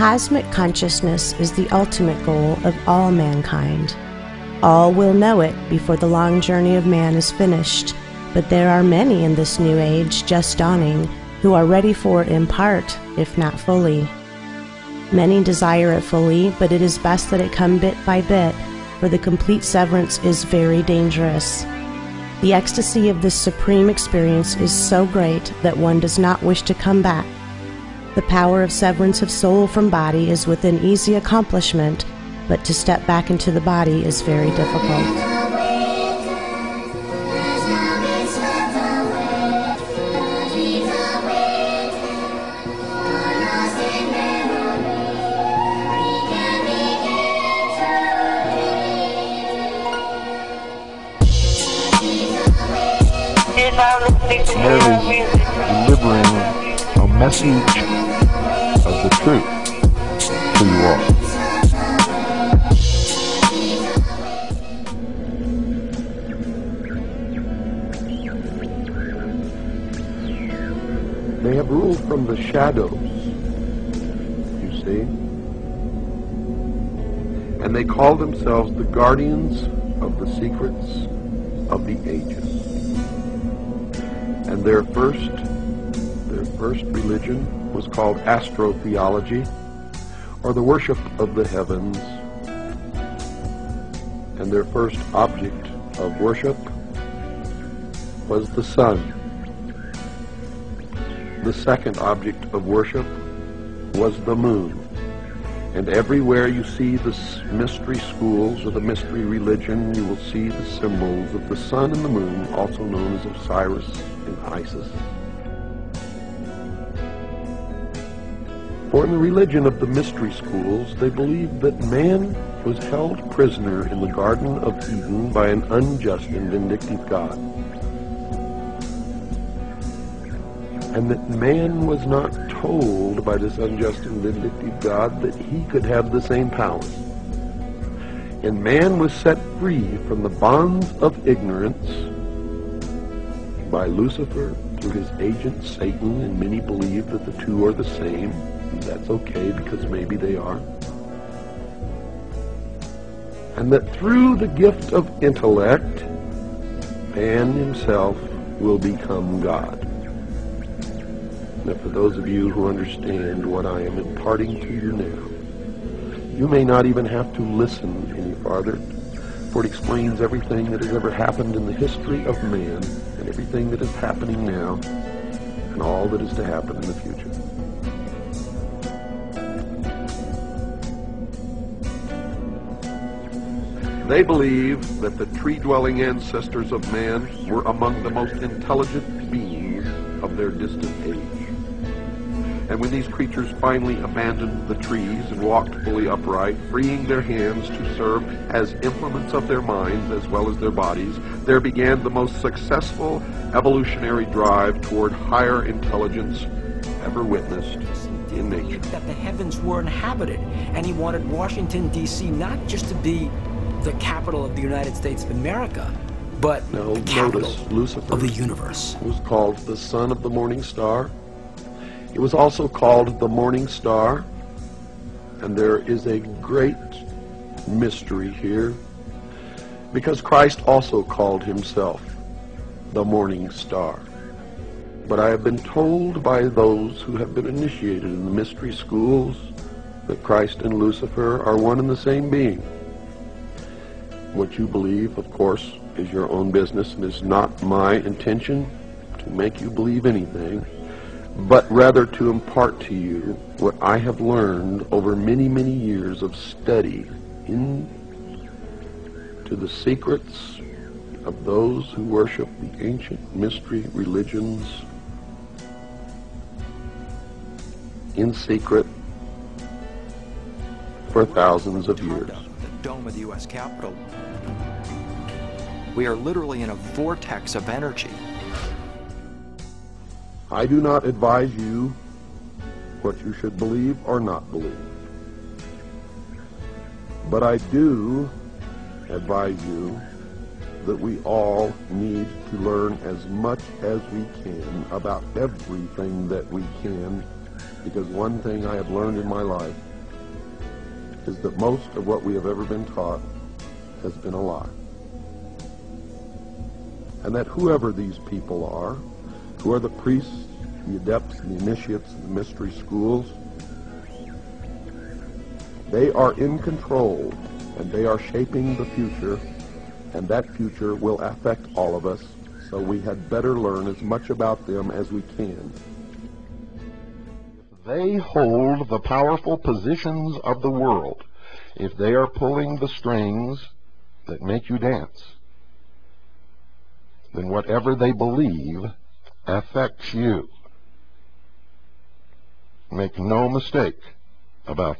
Cosmic consciousness is the ultimate goal of all mankind. All will know it before the long journey of man is finished, but there are many in this new age just dawning who are ready for it in part, if not fully. Many desire it fully, but it is best that it come bit by bit, for the complete severance is very dangerous. The ecstasy of this supreme experience is so great that one does not wish to come back. The power of severance of soul from body is within easy accomplishment, but to step back into the body is very difficult. It's merely delivering a message of the truth to you all. They have ruled from the shadows, you see, and they call themselves the guardians of the secrets of the ages. And their first religion was called astrotheology, or the worship of the heavens. And their first object of worship was the sun. The second object of worship was the moon. And everywhere you see the mystery schools or the mystery religion, you will see the symbols of the sun and the moon, also known as Osiris and Isis. For in the religion of the mystery schools, they believed that man was held prisoner in the Garden of Eden by an unjust and vindictive God, and that man was not told by this unjust and vindictive God that he could have the same powers. And man was set free from the bonds of ignorance by Lucifer through his agent Satan, and many believe that the two are the same, and that's okay because maybe they are. And that through the gift of intellect, man himself will become God. Now, for those of you who understand what I am imparting to you now, you may not even have to listen any farther, for it explains everything that has ever happened in the history of man, and everything that is happening now, and all that is to happen in the future. They believe that the tree-dwelling ancestors of man were among the most intelligent beings of their distant age. And when these creatures finally abandoned the trees and walked fully upright, freeing their hands to serve as implements of their minds as well as their bodies, there began the most successful evolutionary drive toward higher intelligence ever witnessed in nature. That the heavens were inhabited, and he wanted Washington, D.C. not just to be the capital of the United States of America, but the capital Lucifer of the universe. Was called the son of the morning star. It was also called the morning star, and there is a great mystery here, because Christ also called himself the morning star. But I have been told by those who have been initiated in the mystery schools that Christ and Lucifer are one and the same being. What you believe, of course, is your own business, and is not my intention to make you believe anything, but rather to impart to you what I have learned over many, many years of study into the secrets of those who worship the ancient mystery religions in secret for thousands of years. The dome of the U.S. Capitol. We are literally in a vortex of energy. I do not advise you what you should believe or not believe. But I do advise you that we all need to learn as much as we can about everything that we can, because one thing I have learned in my life is that most of what we have ever been taught has been a lie. And that whoever these people are, who are the priests, the adepts, the initiates, the mystery schools, they are in control, and they are shaping the future, and that future will affect all of us, so we had better learn as much about them as we can. They hold the powerful positions of the world. If they are pulling the strings that make you dance, then whatever they believe affects you. Make no mistake about that.